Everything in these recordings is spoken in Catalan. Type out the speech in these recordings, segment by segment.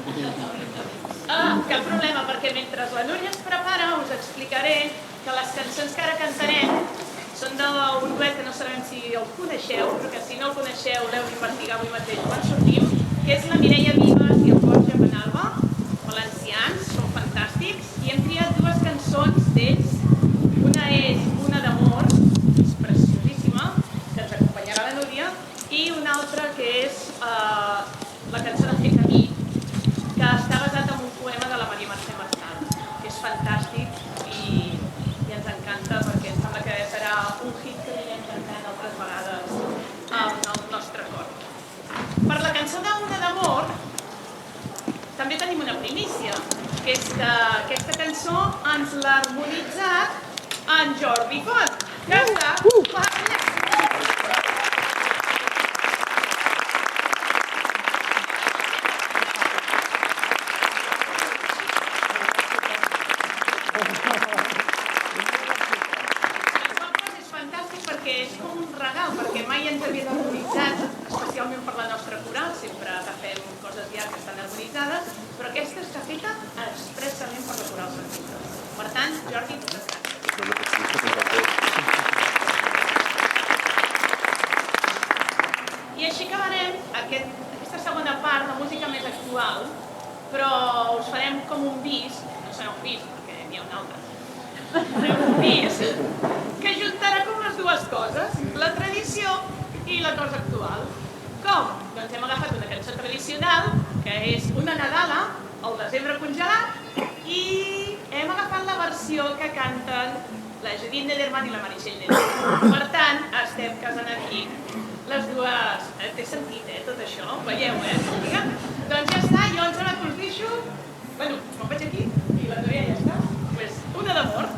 Cap problema, perquè mentre la Núria es prepara us explicaré que les cançons que ara cantarem són d'un duet que no sabem si el coneixeu, però que si no el coneixeu l'heu d'investigar avui mateix quan sortim, que és la Mireia Vives i el Borja Penalba, valencians, són fantàstics, i hem triat dues cançons d'ells. Una és Una d'amor, és preciosíssima, que ens acompanyarà la Núria, i una altra que és la cançó de Fer camí, que està basat en un poema de la Maria Mercè Marçal, que és fantàstic i ens encanta perquè em sembla que serà un hit que anirem cantant altres vegades en el nostre cor. Per la cançó d'Una d'amor també tenim una primícia, que és que aquesta cançó ens l'ha harmonitzat en Jordi Font, que està allà. Perquè és com un regal, perquè mai ens havien harmonitzat, especialment per la nostra coral, sempre agafem coses ja que estan harmonitzades, però aquesta està feta expressament per la coral santista. Per tant, Jordi, moltes gràcies. I així acabarem aquesta segona part, la música més actual, però us farem com un bis, no serà un bis, perquè n'hi ha un altre, farem un bis que juntarà com les dues coses, la tradició i la cosa actual. Com? Doncs hem agafat una cançó tradicional, que és una Nadala, el desembre congelat, i hem agafat la versió que canten la Judit Nederman i la Meritxell Nederman. Per tant, estem casant aquí les dues... Té sentit, tot això? Ho veieu, Doncs ja està, jo em sembla que us deixo... Bueno, me'n vaig aquí i la Núria ja està. Doncs Una d'amor.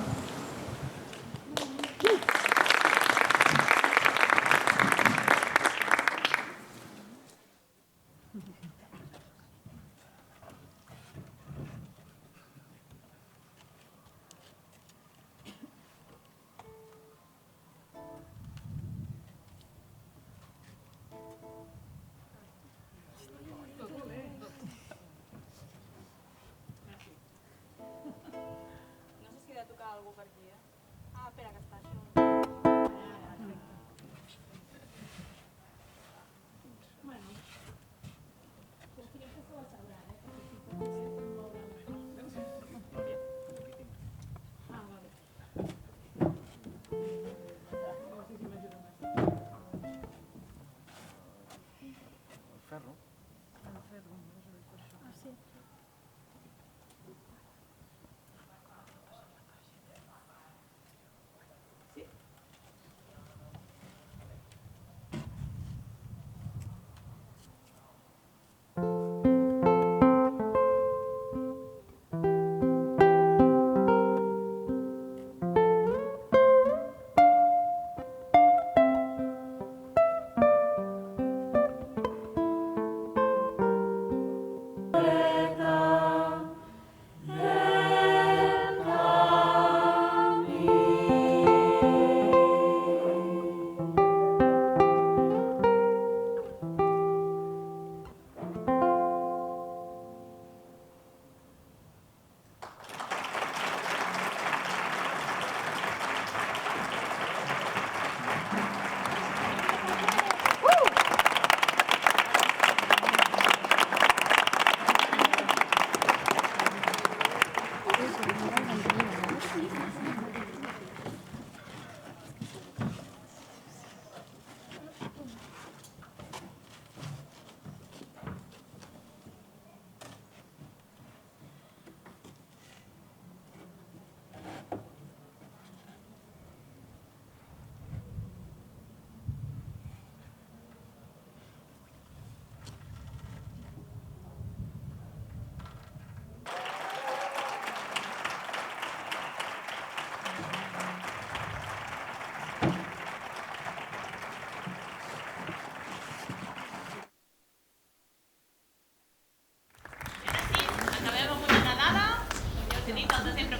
Acabem amb una Nadala, com ja us he dit, el desembre